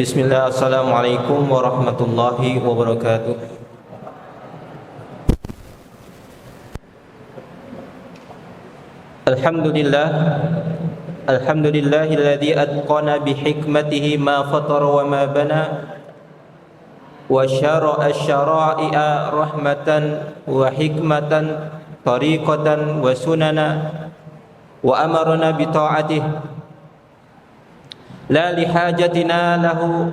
Bismillah, assalamualaikum warahmatullahi wabarakatuh. Alhamdulillahilladzi atqana bihikmatihi ma fatara wa ma bana wa syara'a syara'i'a rahmatan wa hikmatan tariqatan wa sunana wa amarna bi ta'atihi la lihajatina lahu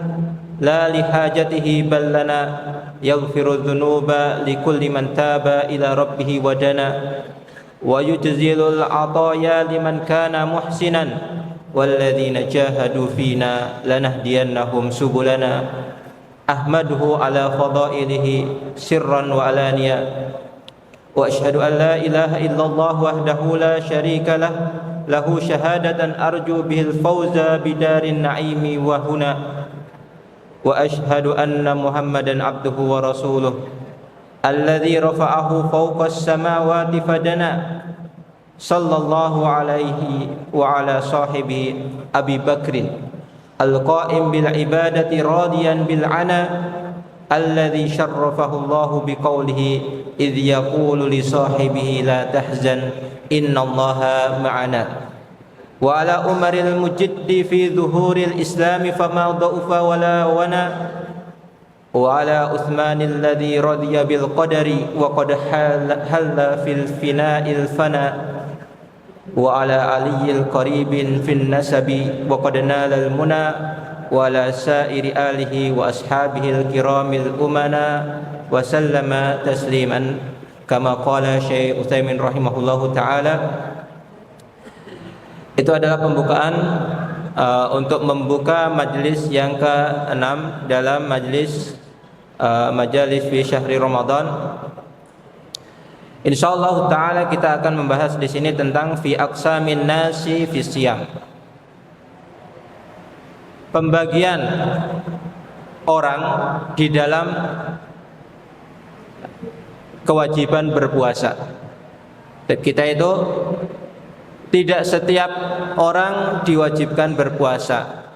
la lihajatihi bal lana yaghfiru dhunuba likulli man taba ila rabbih wa dana wa yujzilul ataya liman kana muhsinan walladzina jahadu fina lanahdiyannahum subulana ahmaduhu ala fadailihi sirran wa alaniya wa asyhadu an la ilaha illallah wahdahu la syarika lah lahu syahadatan arju bihil fawza bidarin na'imi wa huna wa ashhadu anna muhammadan abduhu wa rasuluh alladzi rafa'ahu fawqas samawati fadana sallallahu alaihi wa ala sahibihi Abi Bakrin al-qa'im bil ibadati radiyan bil ana alladzi syarrafahu Allahu biqaulihi idh yaqulu li sahibihi la tahzan innallaha ma'ana wa ala umaril mujiddi fi dhuhuril islami fama dha'ufa wala wana wa ala uthmanil ladzi radiya bil qadari wa qad halla fil fina'il fana wa ala aliyil qaribin fin nasabi wa qad nalal muna wa ala sa'iri alihi wa ashabihil kiramil umana wa sallama tasliman kama qala Syekh Utsaimin rahimahullahu taala. Itu adalah pembukaan untuk membuka majlis yang ke-6 dalam majalis fi syahri Ramadan. Insyaallah taala kita akan membahas di sini tentang fi aqsamin nasi fi siyam. Pembagian orang di dalam kewajiban berpuasa. Dan kita itu tidak setiap orang diwajibkan berpuasa.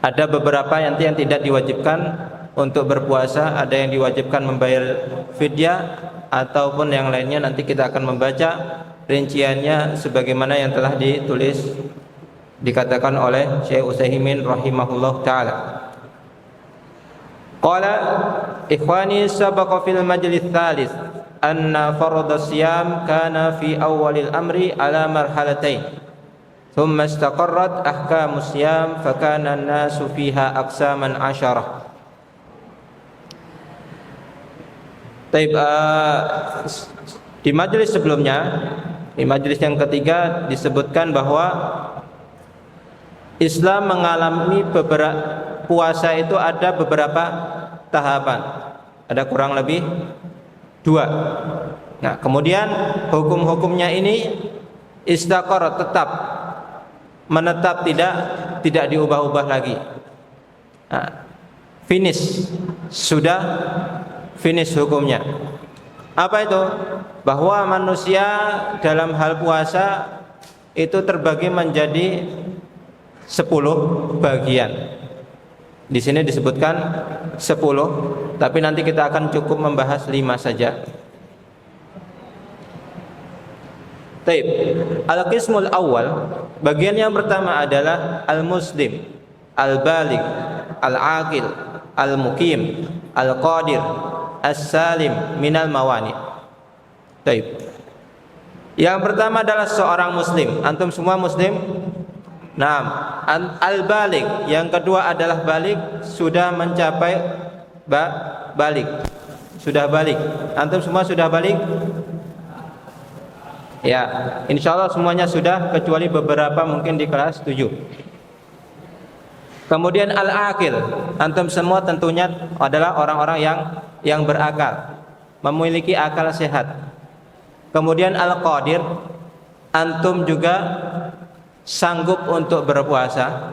Ada beberapa yang tidak diwajibkan untuk berpuasa, ada yang diwajibkan membayar fidyah ataupun yang lainnya. Nanti kita akan membaca rinciannya sebagaimana yang telah dikatakan oleh Syekh Utsaimin rahimahullah taala. Qala ikhwani sabaqa fil majlis tsalits anna fardhu siyam kana fi awwalil amri ala marhalatain thumma istaqarrat ahkamus siyam fa kana an-nasu fiha aqsaman 'asharah. Taib, di majlis sebelumnya, di majlis yang ketiga disebutkan bahwa Islam mengalami puasa itu ada beberapa tahapan, ada kurang lebih 2. Nah, kemudian hukum-hukumnya ini istaqarrat, menetap, tidak diubah-ubah lagi. Nah, sudah finish hukumnya. Apa itu? Bahwa manusia dalam hal puasa itu terbagi menjadi 10 bagian. Di sini disebutkan 10, tapi nanti kita akan cukup membahas 5 saja. Taib. Al-qismul awal, bagian yang pertama adalah al-muslim, al-baligh, al-aqil, al-muqim, al-qadir, as-salim minal mawani. Taib. Yang pertama adalah seorang muslim. Antum semua muslim? Naam. Al-baligh, yang kedua adalah baligh, sudah mencapai baligh. Sudah baligh. Antum semua sudah baligh? Ya, insyaallah semuanya sudah kecuali beberapa mungkin di kelas 7. Kemudian al-aqil, antum semua tentunya adalah orang-orang yang berakal, memiliki akal sehat. Kemudian al-qadir, antum juga sanggup untuk berpuasa.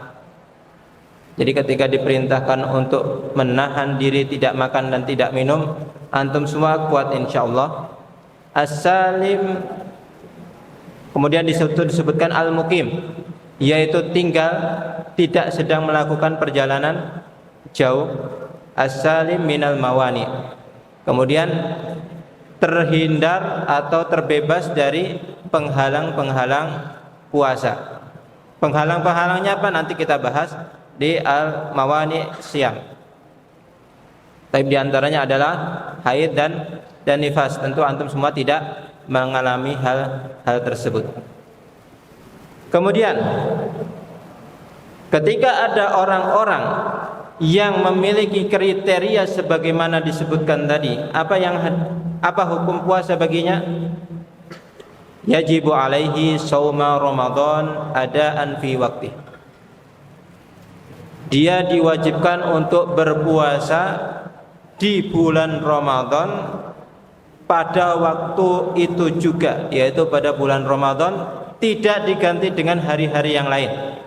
Jadi ketika diperintahkan untuk menahan diri tidak makan dan tidak minum, antum semua kuat insyaallah. As-salim, kemudian disebutkan al-muqim, yaitu tinggal, tidak sedang melakukan perjalanan jauh. As-salim minal mawani, kemudian terhindar atau terbebas dari penghalang-penghalang puasa. Penghalang-penghalangnya apa? Nanti kita bahas di al-mawani siyam. Tapi diantaranya adalah haid dan nifas. Tentu antum semua tidak mengalami hal tersebut. Kemudian ketika ada orang-orang yang memiliki kriteria sebagaimana disebutkan tadi, apa hukum puasa baginya? Yajibu alaihi shauma Ramadan adaan fi waqti. Dia diwajibkan untuk berpuasa di bulan Ramadan pada waktu itu juga, yaitu pada bulan Ramadan, tidak diganti dengan hari-hari yang lain.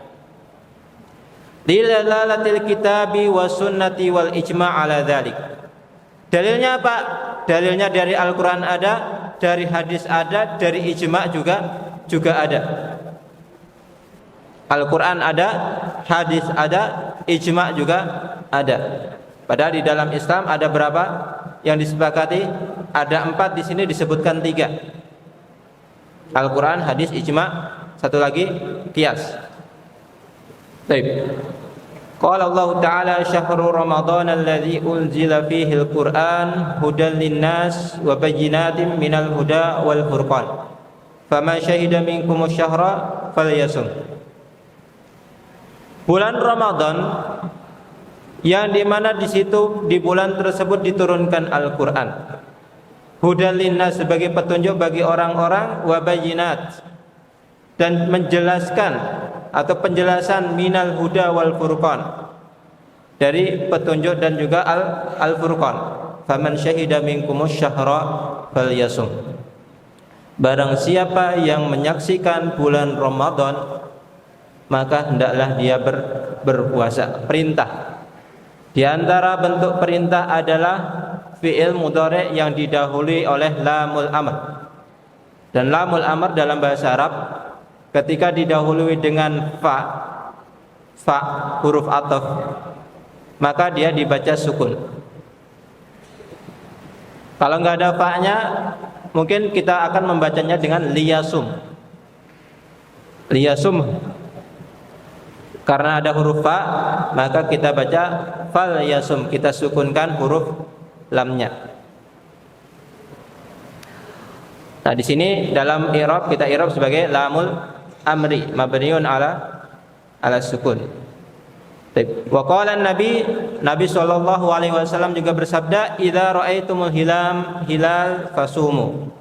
Dilalatil kitabi wa sunnati wal ijma' ala dzalik. Dalilnya apa? Dalilnya dari Al-Qur'an ada, dari hadis ada, dari ijma' juga ada. Al-Qur'an ada, hadis ada, ijma' juga ada. Padahal di dalam Islam ada berapa yang disepakati? Ada 4, di sini disebutkan 3. Al-Qur'an, hadis, ijma', satu lagi qiyas. Baik. Qala Allah Ta'ala syahrul Ramadan alladzi unzila fihi al-Qur'an hudan lin-nas wa bayyinatin minal huda wal furqan. Faman syahida minkum asy-syahra falyasum. Bulan Ramadan yang dimana di situ di bulan tersebut diturunkan Al-Qur'an. Hudan lin-nas sebagai petunjuk bagi orang-orang, wa bayyinat, dan menjelaskan atau penjelasan minal huda wal furqan, dari petunjuk dan juga al furqan. Faman syahida minkumus syahra falyasum. Barang siapa yang menyaksikan bulan Ramadan, maka hendaklah dia berpuasa. Perintah. Di antara bentuk perintah adalah fi'il mudhari' yang didahului oleh lamul amr. Dan lamul amr dalam bahasa Arab ketika didahului dengan fa huruf ataf, maka dia dibaca sukun. Kalau nggak ada fa-nya, mungkin kita akan membacanya dengan liyasum. Liyasum. Karena ada huruf fa, maka kita baca fal yasum, kita sukunkan huruf lamnya. Nah, di sini dalam i'rab kita i'rab sebagai lamul amri mabniun ala sukun. Wa qala Nabi sallallahu alaihi wasallam juga bersabda, "Idza ra'aitumul hilal fasumu."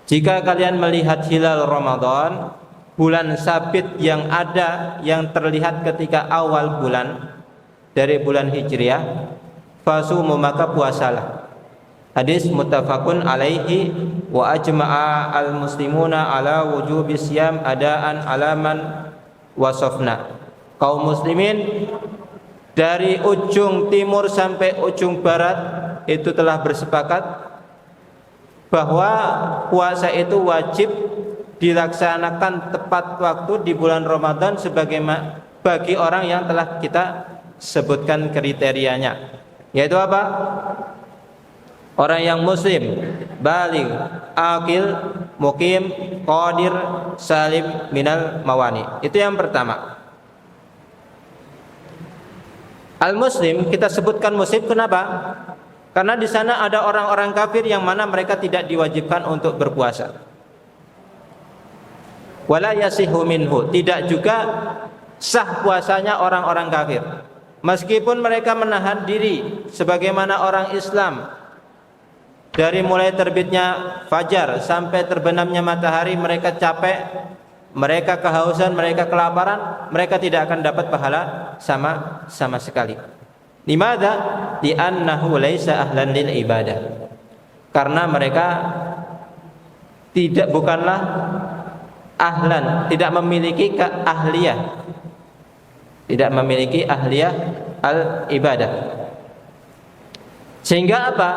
Jika kalian melihat hilal Ramadan, bulan sabit yang ada yang terlihat ketika awal bulan dari bulan Hijriah, fasumu, maka puasalah. Hadis muttafaqun alaihi wa ajma'a al-muslimuna ala wujubi siyam adaan alaman wasofna. Kaum muslimin dari ujung timur sampai ujung barat itu telah bersepakat bahwa puasa itu wajib dilaksanakan tepat waktu di bulan Ramadan sebagaimana bagi orang yang telah kita sebutkan kriterianya, yaitu apa? Orang yang muslim, baligh, aqil, muqim, qadir, salim minal mawani. Itu yang pertama. Al-muslim kita sebutkan muslim kenapa? Karena di sana ada orang-orang kafir yang mana mereka tidak diwajibkan untuk berpuasa. Wala yasihu minhu, tidak juga sah puasanya orang-orang kafir. Meskipun mereka menahan diri sebagaimana orang Islam, dari mulai terbitnya fajar sampai terbenamnya matahari mereka capek, mereka kehausan, mereka kelaparan, mereka tidak akan dapat pahala sama sekali. Limadza? Li'annahu laisa ahlan lil ibadah. Karena mereka bukanlah ahlan, tidak memiliki keahlian, tidak memiliki ahliyah al-ibadah. Sehingga apa?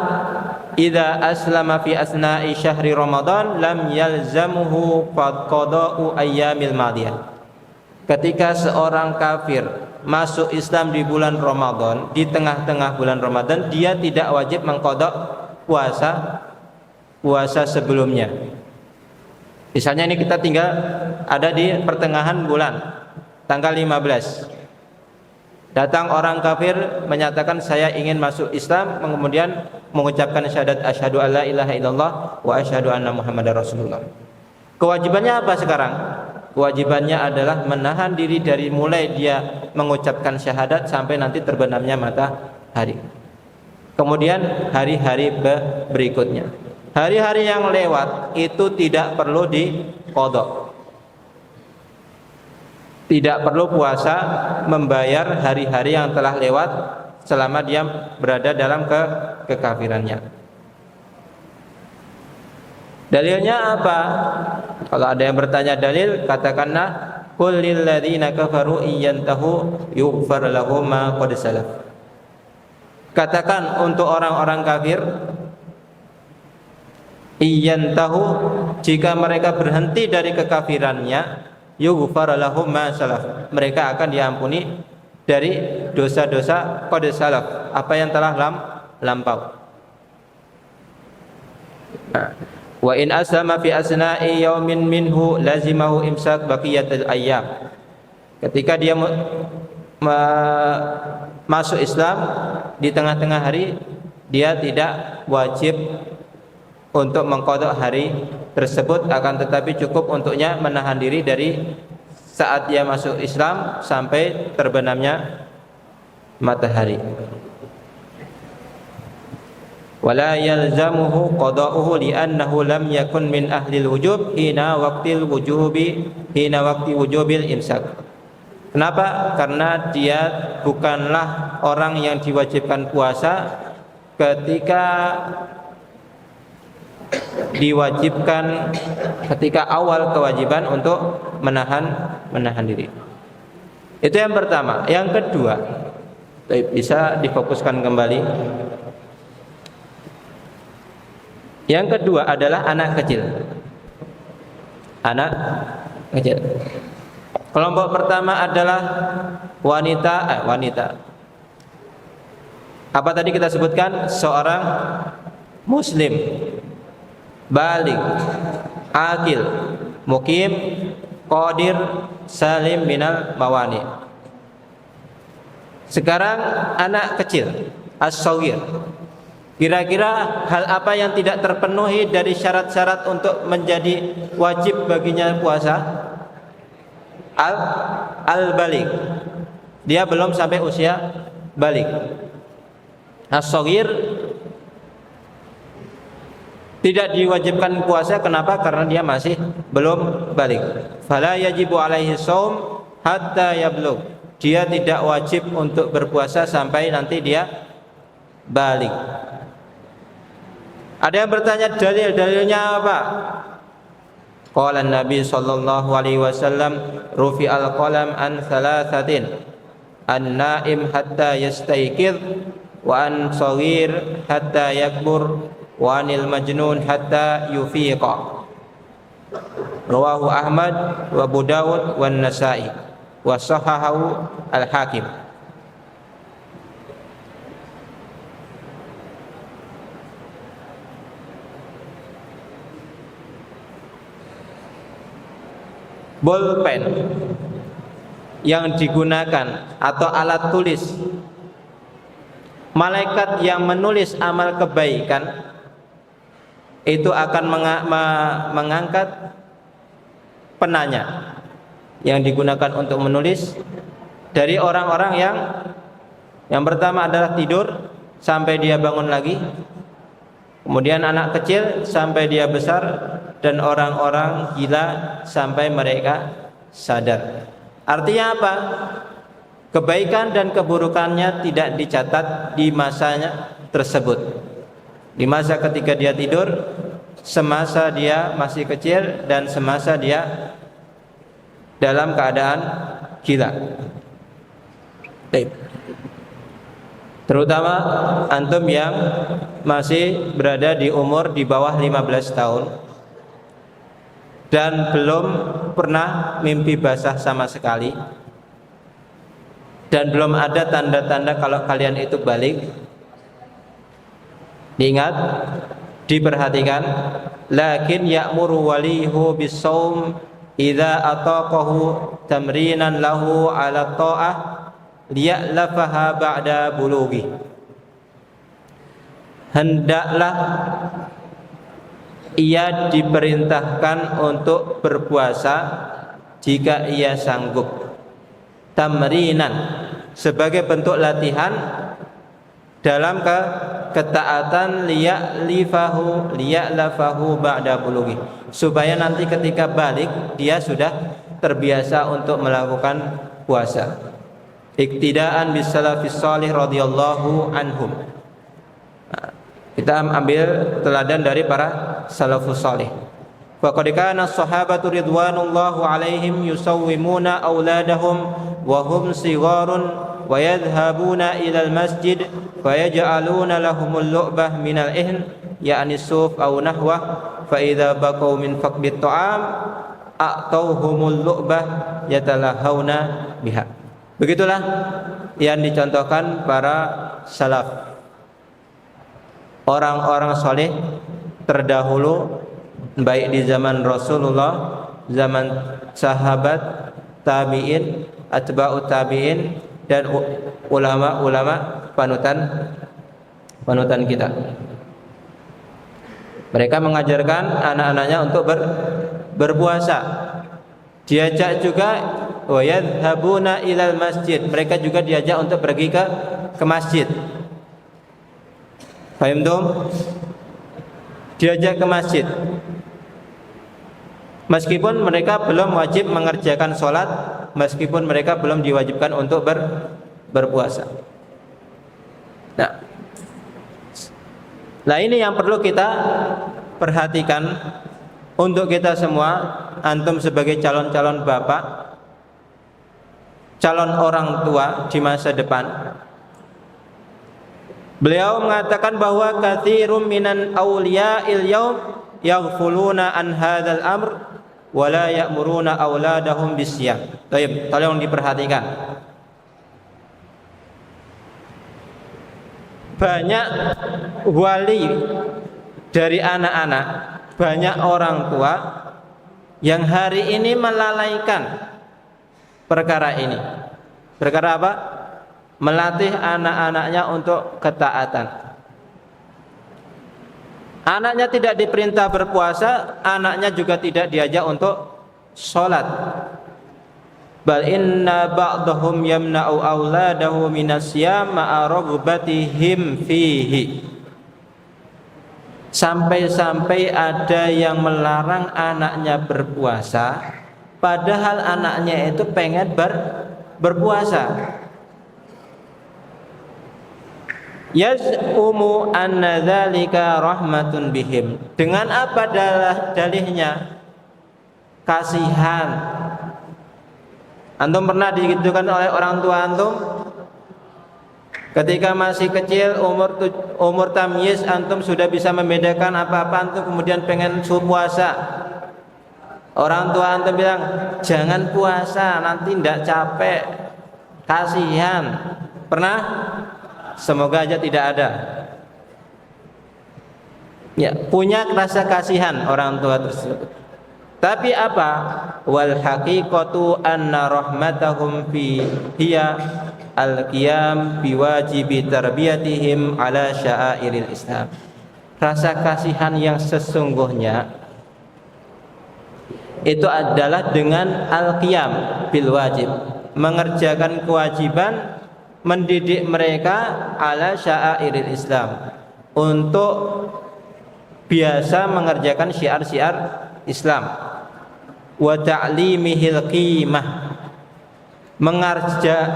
Idza aslama fi asna'i syahri Ramadan lam yalzamuhu qada'u ayyamil madiyah. ketika seorang kafir masuk Islam di bulan Ramadan, di tengah-tengah bulan Ramadan, dia tidak wajib mengqadha puasa sebelumnya. Misalnya ini kita tinggal ada di pertengahan bulan, tanggal 15. Datang orang kafir menyatakan saya ingin masuk Islam, kemudian mengucapkan syahadat asyhadu alla ilaha illallah wa asyhadu anna muhammadar rasulullah. Kewajibannya apa sekarang? Kewajibannya adalah menahan diri dari mulai dia mengucapkan syahadat sampai nanti terbenamnya matahari. Kemudian hari-hari berikutnya, hari-hari yang lewat itu tidak perlu diqadha. Tidak perlu puasa membayar hari-hari yang telah lewat selama dia berada dalam kekafirannya. Dalilnya apa? Kalau ada yang bertanya dalil, katakanlah qul lil ladzina kafaru iyantahu yughfar lahum ma qad salaf. Katakan untuk orang-orang kafir, iyantahu, jika mereka berhenti dari kekafirannya, yughfar lahum ma salaf, mereka akan diampuni dari dosa-dosa qad salaf, apa yang telah lampau. Wa in aslama fi asna'i yaumin minhu lazimahu imsak baqiyatul ayyam. Ketika dia masuk Islam di tengah-tengah hari, dia tidak wajib untuk mengqadha hari tersebut, akan tetapi cukup untuknya menahan diri dari saat dia masuk Islam sampai terbenamnya matahari. Wala yalzamuhu qada'uhu li'annahu lam yakun min ahlil wujub hina waqti wujubil imsak. Kenapa? Karena dia bukanlah orang yang diwajibkan puasa ketika awal kewajiban untuk menahan diri. Itu yang pertama. Yang kedua, bisa difokuskan kembali. Yang kedua adalah anak kecil. Anak kecil. Kelompok pertama adalah wanita. Apa tadi kita sebutkan? Seorang muslim, baligh, akil, mukim, qadir, salim minal mawani. Sekarang anak kecil, as-shaghir. Kira-kira hal apa yang tidak terpenuhi dari syarat-syarat untuk menjadi wajib baginya puasa? Al-baligh. Dia belum sampai usia baligh. As-shaghir tidak diwajibkan puasa. Kenapa? Karena dia masih belum baligh. Fala yajibu alaihi shaum hatta yablugh. Dia tidak wajib untuk berpuasa sampai nanti dia baligh. Ada yang bertanya dalilnya apa? Qala Nabi sallallahu alaihi wasallam, rufi al-qalam an thalathatin, an-naim hatta yastayqidh, wa an shaghir hatta yakbur, wa anil majnun hatta yufiqa. Rawahu Ahmad wa Abu Dawud wa Nasa'i wa sahahahu al-Hakim. Bolpen yang digunakan atau alat tulis, malaikat yang menulis amal kebaikan itu akan mengangkat penanya yang digunakan untuk menulis dari orang-orang yang pertama adalah tidur sampai dia bangun lagi, kemudian anak kecil sampai dia besar, dan orang-orang gila sampai mereka sadar. Artinya apa? Kebaikan dan keburukannya tidak dicatat di masanya tersebut. Di masa ketika dia tidur, semasa dia masih kecil, dan semasa dia dalam keadaan gila. Terutama antum yang masih berada di umur di bawah 15 tahun. dan belum pernah mimpi basah sama sekali, dan belum ada tanda-tanda kalau kalian itu balik. Diingat, diperhatikan. Lakin ya'muru walihu bis-shaum idza ataqahu tamrinan lahu 'ala ta'ah liya'lafaha ba'da bulughi. Hendaklah ia diperintahkan untuk berpuasa jika ia sanggup. Tamrinan, sebagai bentuk latihan dalam ketaatan, liya'lafahu ba'da bulughi, supaya nanti ketika balik dia sudah terbiasa untuk melakukan puasa. Iktidaan bis salafis salih radhiyallahu anhum. Kita ambil teladan dari para salafus salih. Faqad kana as-sahabatu ridwanullahu alaihim yusawwimuna auladahum wa hum sigharun wa yadhhabuna ila al-masjid fa yaj'aluna lahumul lu'bah minal ihn ya'ni suf aw nahwah fa idza baqaw min faqbit ta'am a'tauhumul lu'bah yatalahawna biha. Begitulah yang dicontohkan para salaf, orang-orang soleh terdahulu, baik di zaman Rasulullah, zaman sahabat, tabi'in, atba'ut tabi'in, dan ulama-ulama panutan kita. Mereka mengajarkan anak-anaknya untuk berpuasa. Diajak juga wa yadhhabuna ilal masjid. Mereka juga diajak untuk pergi ke masjid. Paham dong? Diajak ke masjid. Meskipun mereka belum wajib mengerjakan sholat, meskipun mereka belum diwajibkan untuk berpuasa. Nah, ini yang perlu kita perhatikan untuk kita semua. Antum sebagai calon-calon bapak, calon orang tua di masa depan. Beliau mengatakan bahwa katsirum minan awliya'il yaum yaghfuluna an hadzal amr wa la ya'muruna auladahum bisyam. Baik, tolong diperhatikan. Banyak wali dari anak-anak, banyak orang tua yang hari ini melalaikan perkara ini. Perkara apa? Melatih anak-anaknya untuk ketaatan. Anaknya tidak diperintah berpuasa, anaknya juga tidak diajak untuk sholat. Bal inna ba'dahum yamna'u awladahu minasyam ma'a raghbatihim fihi. Sampai-sampai ada yang melarang anaknya berpuasa, padahal anaknya itu pengen berpuasa. Yaz'umu anna dzalika rahmatun bihim. Dengan apa dalihnya? Kasihan. Antum pernah digitukan oleh orang tua antum? Ketika masih kecil, umur tamyiz, antum sudah bisa membedakan apa-apa, antum kemudian pengen puasa. Orang tua antum bilang, jangan puasa, nanti tidak capek, kasihan. Pernah? Semoga aja tidak ada. Ya, punya rasa kasihan orang tua tersebut. Tapi apa? Wal haqiqatu anna rahmatahum fi hiya al-qiyam biwajibi tarbiyatihim ala sya'airil Islam. Rasa kasihan yang sesungguhnya itu adalah dengan al-qiyam bil wajib, mengerjakan kewajiban, mendidik mereka ala sya'airil Islam, untuk biasa mengerjakan syiar-syiar Islam. Wa ta'limihil qimah,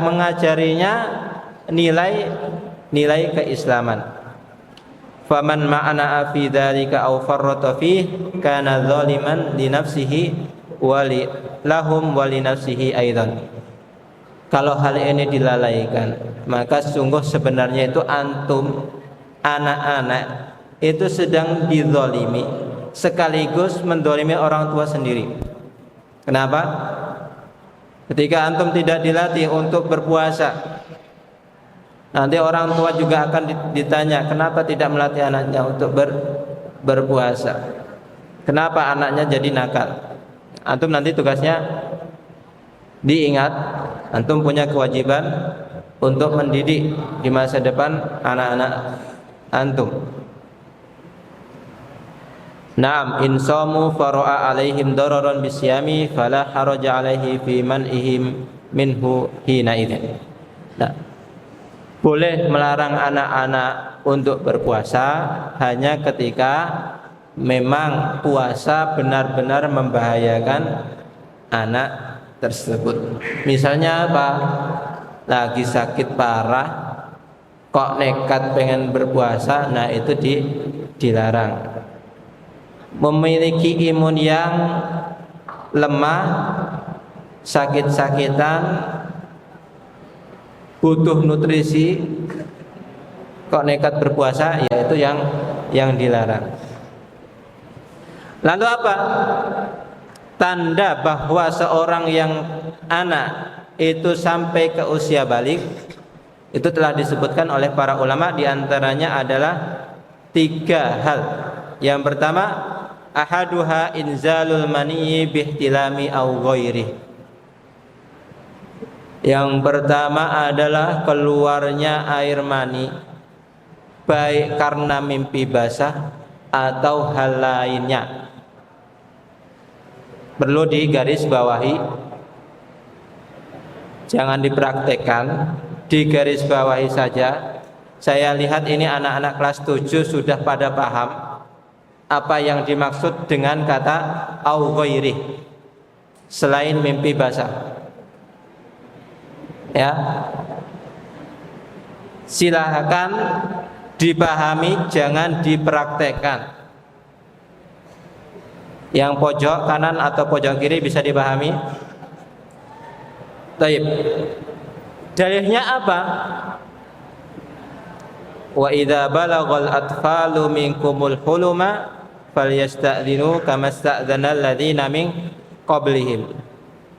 mengajarinya nilai keislaman. Faman ma'ana fi dzalika aw farrata fih kana zaliman li nafsihi wa lahum wa li nafsihi aidan. Kalau hal ini dilalaikan, maka sungguh sebenarnya itu antum anak-anak itu sedang dizalimi, sekaligus mendolimi orang tua sendiri. Kenapa? Ketika antum tidak dilatih untuk berpuasa, nanti orang tua juga akan ditanya, kenapa tidak melatih anaknya untuk berpuasa? Kenapa anaknya jadi nakal? Antum nanti tugasnya diingat, antum punya kewajiban untuk mendidik di masa depan anak-anak antum. Naam, in shamu fara'a alaihim dararan bisyami fala haraja alaihi fi man'ihim minhu hina idzin. Nah, boleh melarang anak-anak untuk berpuasa hanya ketika memang puasa benar-benar membahayakan anak tersebut. Misalnya apa? Lagi sakit parah kok nekat pengen berpuasa, nah itu dilarang. Memiliki imun yang lemah, sakit-sakitan, butuh nutrisi, kok nekat berpuasa, yaitu yang dilarang. Lalu apa? Tanda bahwa seorang yang anak itu sampai ke usia balik itu telah disebutkan oleh para ulama, diantaranya adalah 3 hal. Yang pertama, ahaduha inzalul mani bihtilami aw ghairi. Yang pertama adalah keluarnya air mani baik karena mimpi basah atau hal lainnya. Perlu digarisbawahi, jangan dipraktekkan, digarisbawahi saja. Saya lihat ini anak-anak kelas 7 sudah pada paham apa yang dimaksud dengan kata au ghairi, selain mimpi basah. Ya, silahkan dipahami, jangan dipraktekkan. Yang pojok kanan atau pojok kiri bisa dipahami. Taib. Dalilnya apa? Wa idza balagal atfalu minkumul huluma falyasta'dinu kama sta'dzana alladziina min qablihim.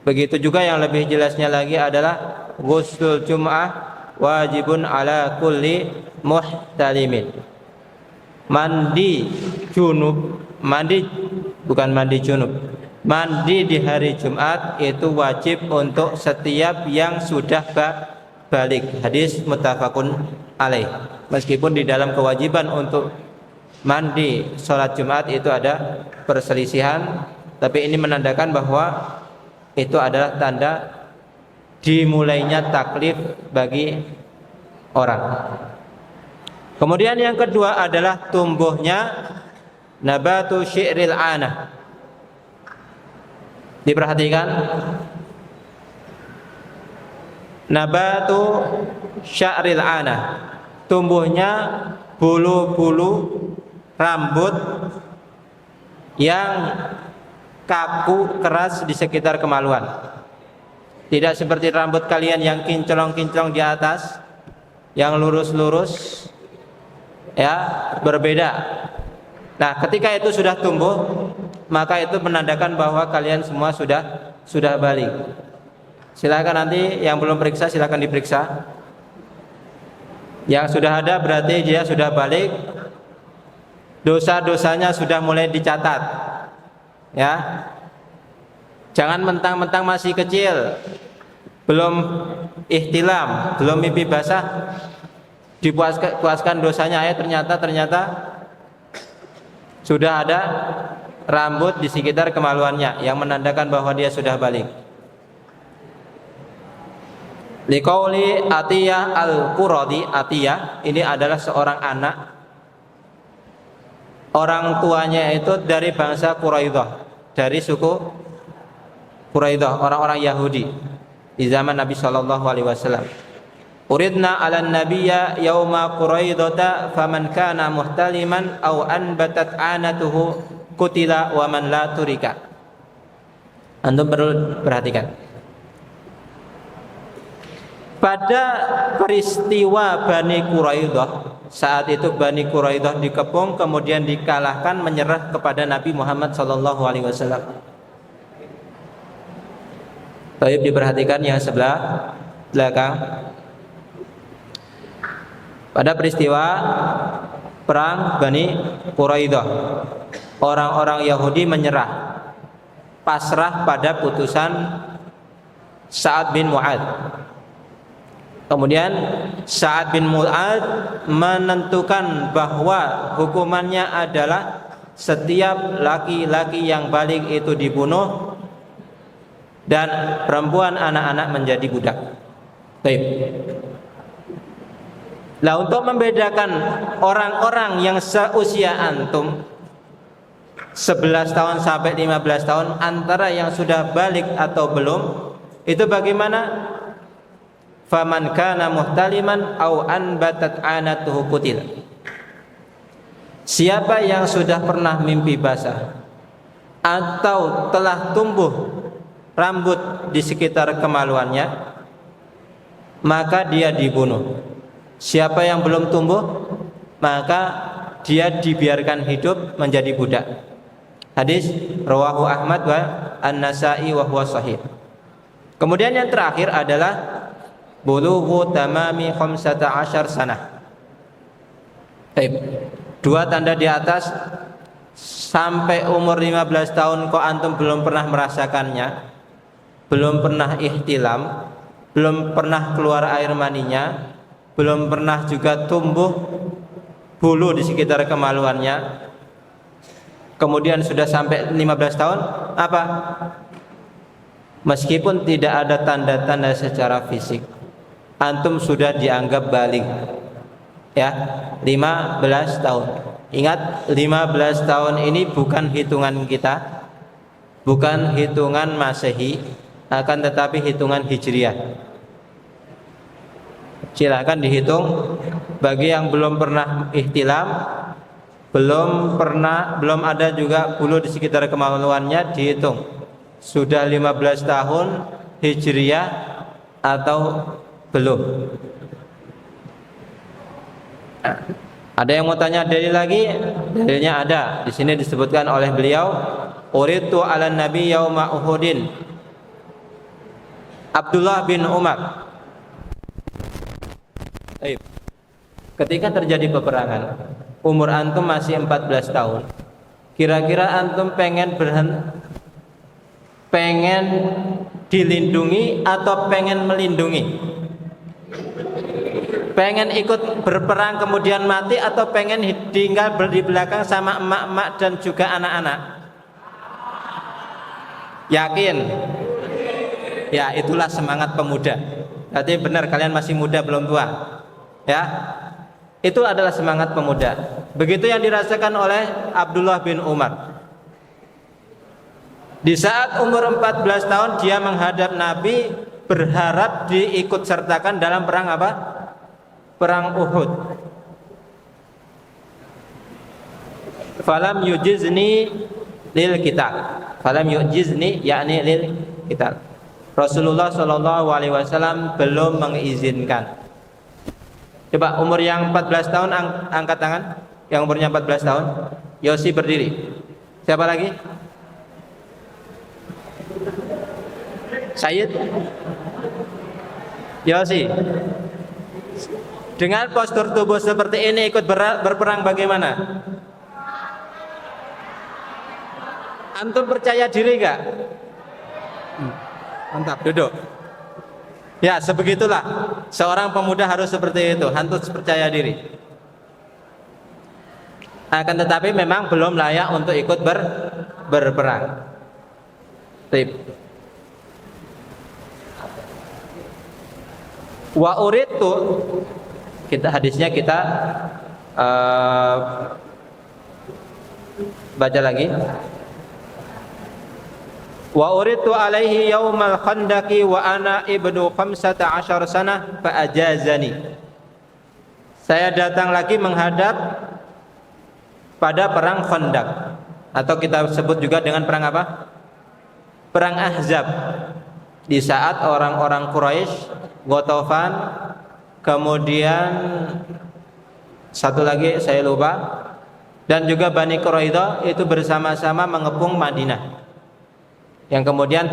Begitu juga yang lebih jelasnya lagi adalah ghuslul jum'ah wajibun ala kulli muhtalimin. Mandi junub, mandi di hari Jumat itu wajib untuk setiap yang sudah balik. Hadis muttafaqun alaih. Meskipun di dalam kewajiban untuk mandi sholat Jumat itu ada perselisihan, tapi ini menandakan bahwa itu adalah tanda dimulainya taklif bagi orang. Kemudian yang kedua adalah tumbuhnya nabatu syi'ril anah. Diperhatikan, nabatu sya'ril anah, tumbuhnya bulu-bulu rambut yang kaku keras di sekitar kemaluan. Tidak seperti rambut kalian yang kinclong-kinclong di atas, yang lurus-lurus, ya, berbeda. Nah, ketika itu sudah tumbuh, maka itu menandakan bahwa kalian semua sudah balik. Silakan nanti yang belum periksa silakan diperiksa. Yang sudah ada berarti dia sudah balik. Dosa-dosanya sudah mulai dicatat. Ya. Jangan mentang-mentang masih kecil, belum ihtilam, belum mimpi basah, dipuaskan dosanya, ternyata sudah ada rambut di sekitar kemaluannya yang menandakan bahwa dia sudah balik. Liqauli Atiyah al-Quradi, Atiyah ini adalah seorang anak, orang tuanya itu dari bangsa Quraidah, dari suku Quraidah, orang-orang Yahudi di zaman Nabi sallallahu alaihi wasallam. Uridna 'alan nabiyya yauma Quraidata faman kana muhtaliman aw anbatat 'anatuhu qutila wa man la turika. Antum perlu perhatikan. Pada peristiwa Bani Quraidah, saat itu Bani Quraidah dikepung kemudian dikalahkan, menyerah kepada Nabi Muhammad sallallahu alaihi wasallam. Baik, diperhatikan yang sebelah belakang. Pada peristiwa perang Bani Quraidah, orang-orang Yahudi menyerah, pasrah pada putusan Sa'ad bin Mu'adz. Kemudian Sa'ad bin Mu'adz menentukan bahwa hukumannya adalah setiap laki-laki yang balik itu dibunuh dan perempuan anak-anak menjadi budak. Baik. Nah, untuk membedakan orang-orang yang seusia antum 11 tahun sampai 15 tahun antara yang sudah balik atau belum, itu bagaimana? Faman kana muhtaliman au anbatat anatuhu qutil. Siapa yang sudah pernah mimpi basah atau telah tumbuh rambut di sekitar kemaluannya, maka dia dibunuh. Siapa yang belum tumbuh, maka dia dibiarkan hidup menjadi budak. Hadis rawahu Ahmad wa An-Nasa'i wa huwa sahih. Kemudian yang terakhir adalah bulughu tamami 15 sanah. Baik. Dua tanda di atas, sampai umur 15 tahun kok antum belum pernah merasakannya, belum pernah ihtilam, belum pernah keluar air maninya, belum pernah juga tumbuh bulu di sekitar kemaluannya, kemudian sudah sampai 15 tahun, apa? Meskipun tidak ada tanda-tanda secara fisik, antum sudah dianggap baligh. Ya, 15 tahun. Ingat, 15 tahun ini bukan hitungan kita, bukan hitungan Masehi, akan tetapi hitungan Hijriah. Silakan dihitung. Bagi yang belum pernah ihtilam, belum ada juga bulu di sekitar kemaluannya, dihitung sudah 15 tahun Hijriah atau belum. Ada yang mau tanya dalil lagi? Dalilnya ada. Di sini disebutkan oleh beliau, uritu ala nabi yauma uhudin. Abdullah bin Umar. Ketika terjadi peperangan, umur antum masih 14 tahun. Kira-kira antum pengen dilindungi atau pengen melindungi? Pengen ikut berperang kemudian mati atau pengen tinggal di belakang sama emak-emak dan juga anak-anak? Yakin? Ya, itulah semangat pemuda. Berarti benar kalian masih muda, belum tua. Ya, itu adalah semangat pemuda. Begitu yang dirasakan oleh Abdullah bin Umar. Di saat umur 14 tahun dia menghadap Nabi, berharap diikut sertakan dalam perang apa? Perang Uhud. Falam yujizni lil qital. Falam yujizni yakni lil qital. Rasulullah sallallahu alaihi wasallam belum mengizinkan. Coba umur yang 14 tahun angkat tangan. Yang umurnya 14 tahun. Yosi berdiri. Siapa lagi? Sayyid Yosi. Dengan postur tubuh seperti ini ikut berperang bagaimana? Antum percaya diri gak? Mantap, duduk. Ya, sebegitulah seorang pemuda harus seperti itu, harus percaya diri. Akan tetapi memang belum layak untuk ikut berperang. Tip. Wa uritu, kita hadisnya kita baca lagi. Wa uritu alaihi yaumal khandaqi wa ana ibnu 15 sanah fa ajazani. Saya datang lagi menghadap pada perang Khandaq, atau kita sebut juga dengan perang apa? Perang Ahzab. Di saat orang-orang Quraisy Ghatafan, kemudian satu lagi saya lupa, dan juga Bani Quraidah itu bersama-sama mengepung Madinah. Yang kemudian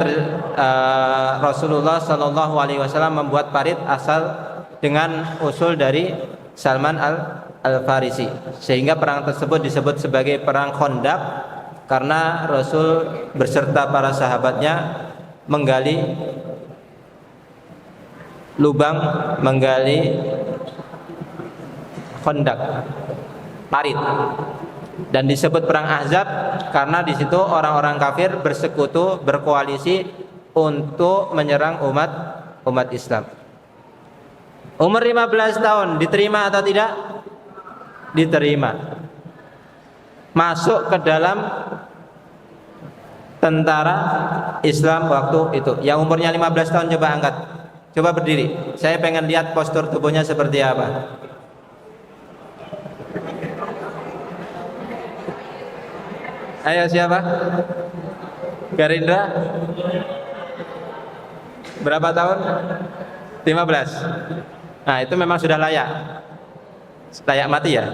Rasulullah Shallallahu Alaihi Wasallam membuat parit asal dengan usul dari Salman Al-Farisi, sehingga perang tersebut disebut sebagai perang Khandaq karena Rasul beserta para sahabatnya menggali lubang, menggali Khandaq, parit. Dan disebut perang Ahzab karena di situ orang-orang kafir bersekutu, berkoalisi untuk menyerang umat Islam. Umur 15 tahun diterima atau tidak? Diterima. Masuk ke dalam tentara Islam waktu itu. Yang umurnya 15 tahun coba angkat. Coba berdiri. Saya pengen lihat postur tubuhnya seperti apa. Ayo siapa? Gerindra? Berapa tahun? 15. Nah itu memang sudah layak. Layak mati ya?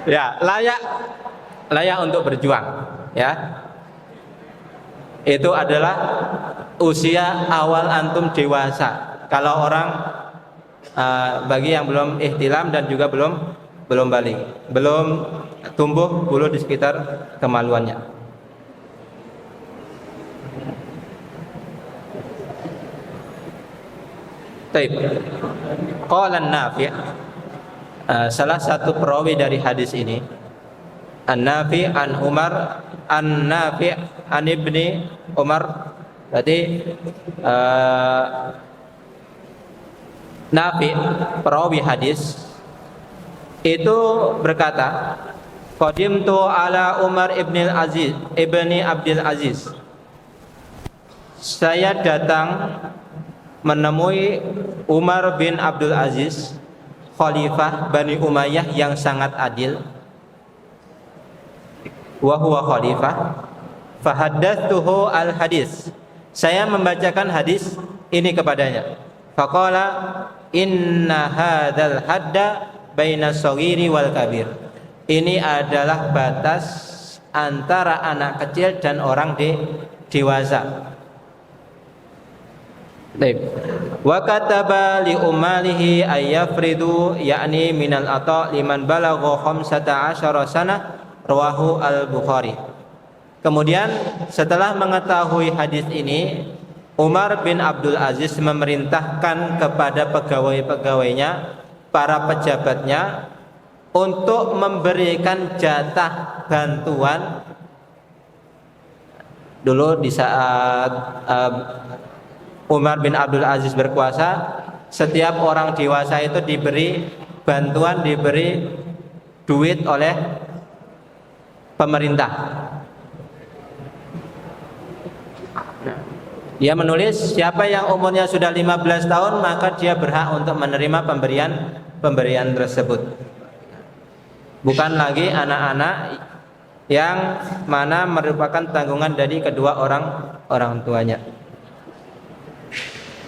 Ya, layak untuk berjuang, ya. Itu adalah usia awal antum dewasa. Kalau orang bagi yang belum ihtilam dan juga belum balik, belum tumbuh bulu di sekitar kemaluannya. Taib. Qala An-Nafi', salah satu perawi dari hadis ini, An-Nafi' an Umar, An-Nafi' an Ibni Umar. Berarti Nafi' perawi hadis itu berkata, qadimtu ala Umar ibni Abdul Aziz. Saya datang menemui Umar bin Abdul Aziz, khalifah Bani Umayyah yang sangat adil. Wa huwa khalifah. Fahaddatsuhu al-hadis. Saya membacakan hadis ini kepadanya. Faqala inna hadzal hadda baina shaghiri wal kabir. Ini adalah batas antara anak kecil dan orang dewasa. Baik. Wa kataba li ummalihi ayyafridu yakni minal ata liman balagha 15 sana, rawahu al-Bukhari. Kemudian setelah mengetahui hadis ini, Umar bin Abdul Aziz memerintahkan kepada pegawai-pegawainya, para pejabatnya, untuk memberikan jatah bantuan. Dulu di saat Umar bin Abdul Aziz berkuasa, setiap orang dewasa itu diberi bantuan, diberi duit oleh pemerintah. Dia menulis siapa yang umurnya sudah 15 tahun maka dia berhak untuk menerima pemberian tersebut. Bukan lagi anak-anak yang mana merupakan tanggungan dari kedua orang tuanya.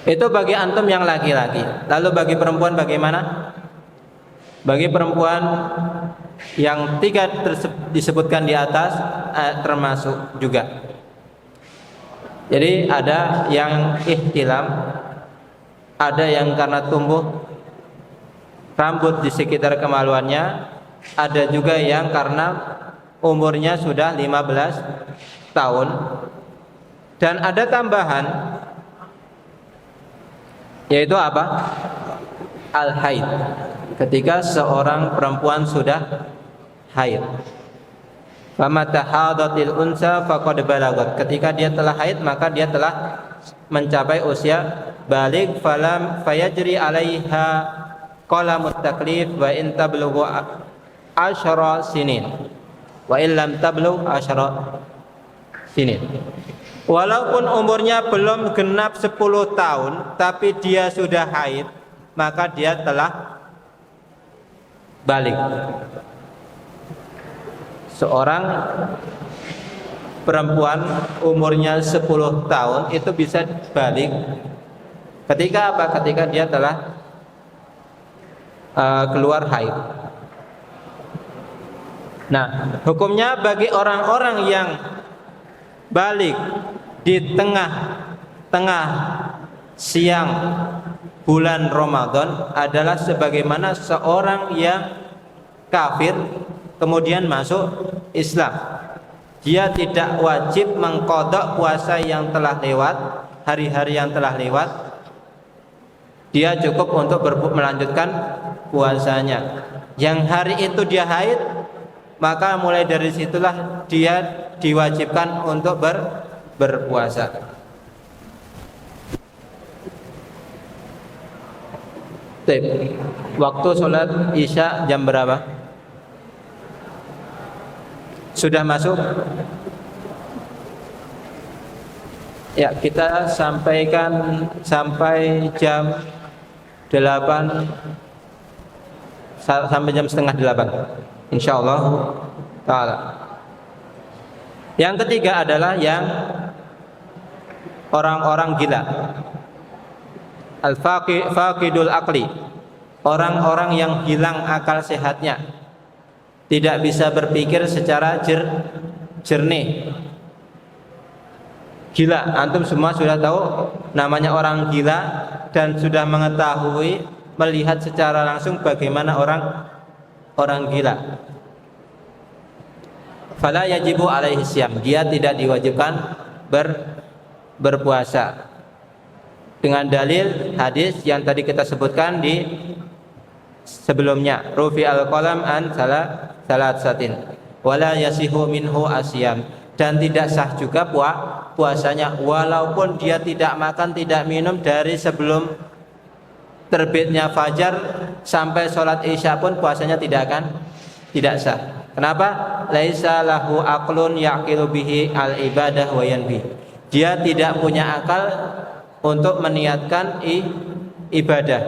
Itu bagi antum yang laki-laki. Lalu bagi perempuan bagaimana? Bagi perempuan yang tiga disebutkan di atas termasuk juga. Jadi ada yang ihtilam, ada yang karena tumbuh rambut di sekitar kemaluannya, ada juga yang karena umurnya sudah 15 tahun. Dan ada tambahan, yaitu apa? Al-haid. Ketika seorang perempuan sudah haid. Famata hadatil unsa faqad balagat. Ketika dia telah haid maka dia telah mencapai usia baligh. Falam fayajri alaiha qalamut taklif wa in tablughu 10 sinin wa illam tablugh 10 sinin. Walaupun umurnya belum genap 10 tahun tapi dia sudah haid, maka dia telah baligh. Seorang perempuan umurnya 10 tahun itu bisa balik ketika apa? Ketika dia telah keluar haid. Nah, hukumnya bagi orang-orang yang balik di tengah siang bulan Ramadan adalah sebagaimana seorang yang kafir kemudian masuk Islam. Dia tidak wajib mengqadha puasa yang telah lewat, hari-hari yang telah lewat. Dia cukup untuk melanjutkan puasanya. Yang hari itu dia haid, maka mulai dari situlah dia diwajibkan untuk berpuasa. Waktu sholat Isya jam berapa? Sudah masuk? Ya, kita sampaikan sampai jam 8 sampai jam setengah 8 insyaallah ta'ala. Yang ketiga adalah yang orang-orang gila, al-faqidul aqli, orang-orang yang hilang akal sehatnya, tidak bisa berpikir secara jernih. Gila, antum semua sudah tahu namanya orang gila dan sudah mengetahui, melihat secara langsung bagaimana orang gila. Fala yajibu alaihi syam, dia tidak diwajibkan berpuasa. Dengan dalil hadis yang tadi kita sebutkan di sebelumnya, rufi al-qalam an salatsatin wala yasihu minhu asyam, dan tidak sah juga puasanya walaupun dia tidak makan tidak minum dari sebelum terbitnya fajar sampai sholat isya pun puasanya tidak sah. Kenapa? Laisa lahu aqlun yaqilu bihi al ibadah wa yanbi. Dia tidak punya akal untuk meniatkan ibadah.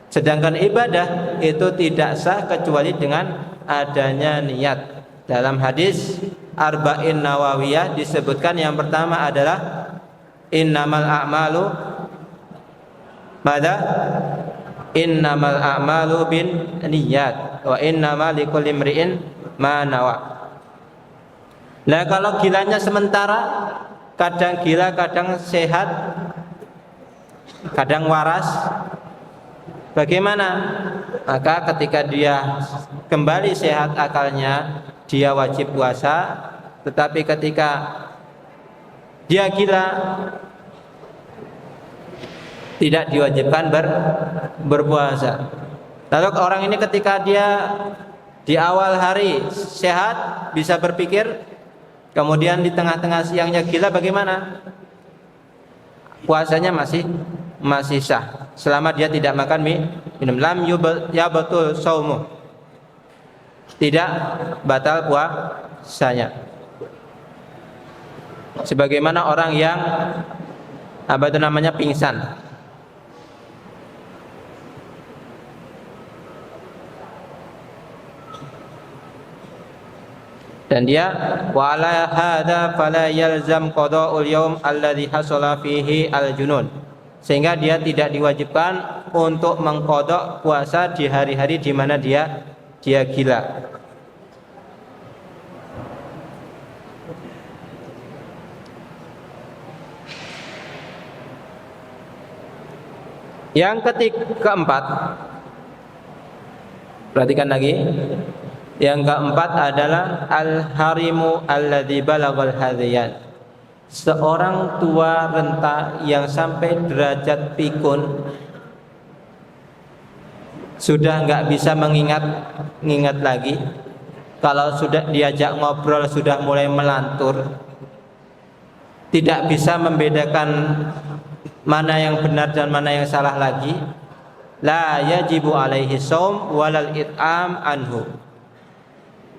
Sedangkan ibadah itu tidak sah kecuali dengan adanya niat. Dalam hadis Arba'in Nawawiyah disebutkan yang pertama adalah innamal a'malu pada innamal a'malu bin niyat wa innamal likulli imri'in ma nawa. Nah, kalau gilanya sementara, kadang gila, kadang sehat, kadang waras, bagaimana? Maka ketika dia kembali sehat akalnya, dia wajib puasa. Tetapi ketika dia gila, tidak diwajibkan berpuasa. Lalu orang ini ketika dia di awal hari sehat, bisa berpikir, kemudian di tengah-tengah siangnya gila, bagaimana? Puasanya masih sah selama dia tidak makan minum. Lam yabatul saumu, tidak batal puasanya. Sebagaimana orang yang pingsan. Dan dia wa ala hadza fala yalzam qada'ul yaum alladhi hasala fihi al-junun, sehingga dia tidak diwajibkan untuk mengqada puasa di hari-hari di mana dia gila. Yang keempat, perhatikan lagi. Yang keempat adalah al-harimu alladzi balaghal hadiyan, seorang tua renta yang sampai derajat pikun, sudah nggak bisa mengingat lagi. Kalau sudah diajak ngobrol sudah mulai melantur, tidak bisa membedakan mana yang benar dan mana yang salah lagi. La yajibu alaihi shaum walal it'am anhu,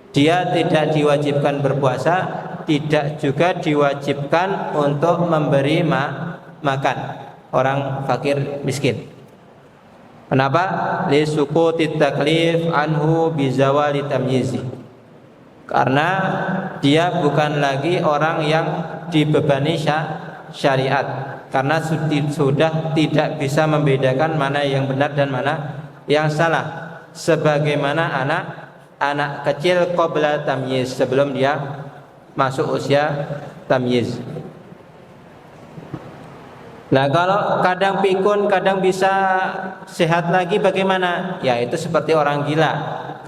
dia tidak diwajibkan berpuasa, tidak juga diwajibkan untuk memberi makan orang fakir miskin. Kenapa? Li suqutit taklif anhu bizawali tamyizi, karena dia bukan lagi orang yang dibebani syariat, karena sudah tidak bisa membedakan mana yang benar dan mana yang salah, sebagaimana anak kecil qabla tamyiz, sebelum dia masuk usia tamyiz. Nah, kalau kadang pikun, kadang bisa sehat lagi bagaimana? Ya, itu seperti orang gila.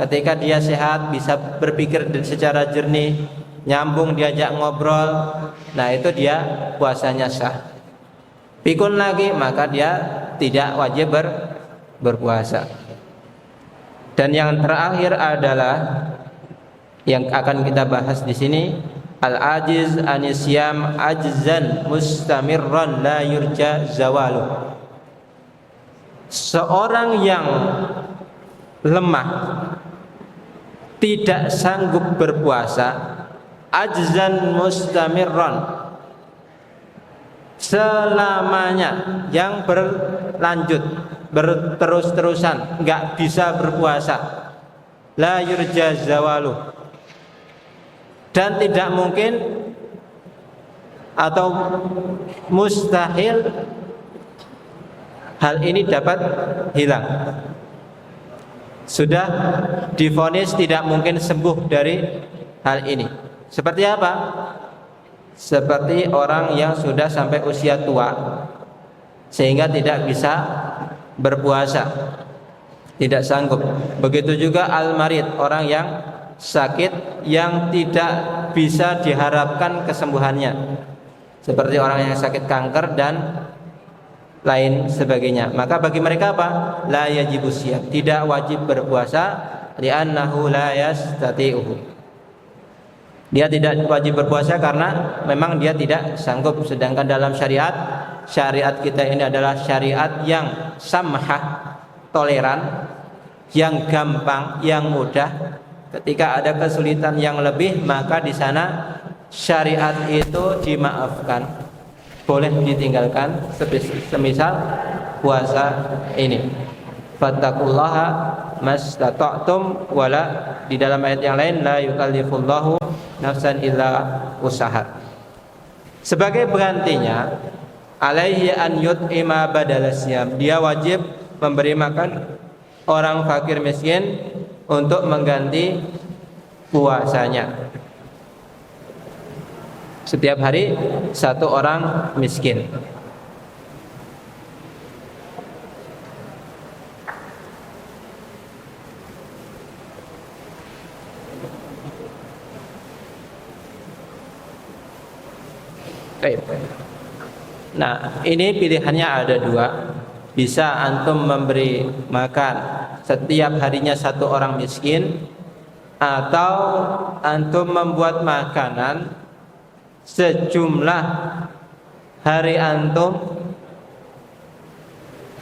Ketika dia sehat, bisa berpikir secara jernih, nyambung, diajak ngobrol, nah itu dia puasanya sah. Pikun lagi, maka dia tidak wajib berpuasa. Dan yang terakhir adalah yang akan kita bahas di sini, al-ajiz anisyam ajzan mustamirran la yurja zawalu. Seorang yang lemah, tidak sanggup berpuasa, ajzan mustamirran, selamanya, yang berlanjut, berterus-terusan, enggak bisa berpuasa, la yurja zawalu, dan tidak mungkin atau mustahil hal ini dapat hilang. Sudah divonis tidak mungkin sembuh dari hal ini. Seperti apa? Seperti orang yang sudah sampai usia tua sehingga tidak bisa berpuasa, tidak sanggup. Begitu juga al-marid, orang yang sakit yang tidak bisa diharapkan kesembuhannya, seperti orang yang sakit kanker dan lain sebagainya. Maka bagi mereka apa? La yajibus siyam, tidak wajib berpuasa, li'annahu la yastati'uhu. Dia tidak wajib berpuasa karena memang dia tidak sanggup. Sedangkan dalam syariat kita ini adalah syariat yang samhah, toleran, yang gampang, yang mudah. Ketika ada kesulitan yang lebih, maka di sana syariat itu dimaafkan, boleh ditinggalkan, semisal puasa ini. Fattaqullaha mastata'tum, wala, di dalam ayat yang lain, la yukallifullahu nafsan illa usaha. Sebagai penggantinya, alaihi an yut'ima badala siyam, dia wajib memberi makan orang fakir miskin untuk mengganti puasanya. Setiap hari satu orang miskin. Nah, ini pilihannya ada dua. Bisa antum memberi makan setiap harinya satu orang miskin, atau antum membuat makanan sejumlah hari antum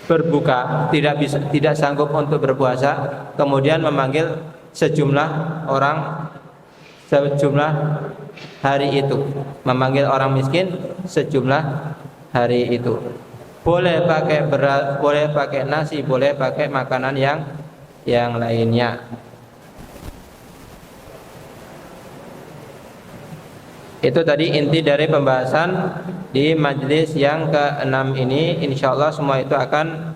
berbuka, tidak sanggup untuk berpuasa, kemudian memanggil sejumlah orang sejumlah hari itu, memanggil orang miskin sejumlah hari itu. Boleh pakai beras, boleh pakai nasi, boleh pakai makanan yang lainnya. Itu tadi inti dari pembahasan di majelis yang ke-6 ini. Insyaallah semua itu akan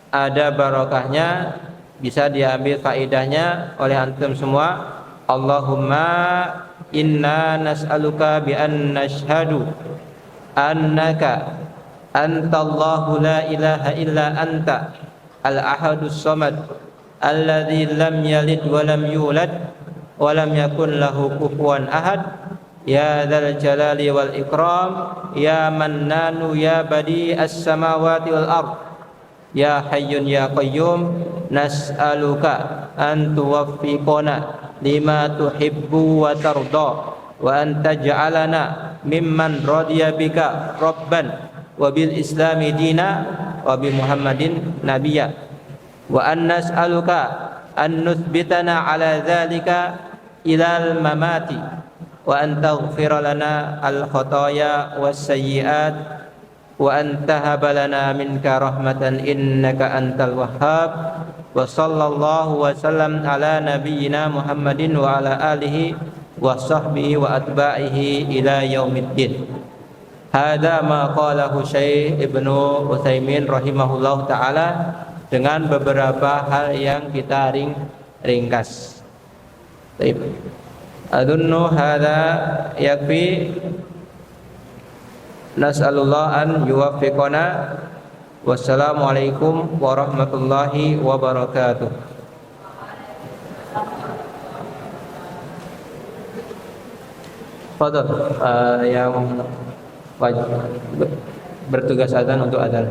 ada barokahnya, bisa diambil faidahnya oleh antum semua. Allahumma inna nas'aluka bi an nashhadu annaka antallahu la ilaha illa anta al-ahadus samad alladzi lam yalid wa lam yulad wa lam yakun lahu kufuwan ahad. Ya dzal jalali wal ikram, ya mannanu, ya badi as-samawati wal ard, ya hayyun ya qayyum, nas'aluka an tuwaffiqana lima tuhibbu wa tarda, wa an taj'alana mimman radiya bika rabban, wa bil islami dina, wa bi muhammadin nabiyya, wa an nas'aluka an nuthbitana ala dzalika ilal mamati, wa an taghfir lana al khataya was sayyiat, wa an tahaba lana minka rahmatan innaka antal wahhab. Wa sallallahu wa sallam ala nabiyyina Muhammadin wa ala alihi wa sahbihi wa atba'ihi ila yaumiddin. Hada ma qalahu Syekh Ibnu Utsaimin rahimahullah taala, dengan beberapa hal yang kita ringkas. Baik. Adunnu hada yakfi. Nas'alullah an yuwaffiqana. Wassalamualaikum warahmatullahi wabarakatuh. Fadhal yang bertugas adzan untuk adzan.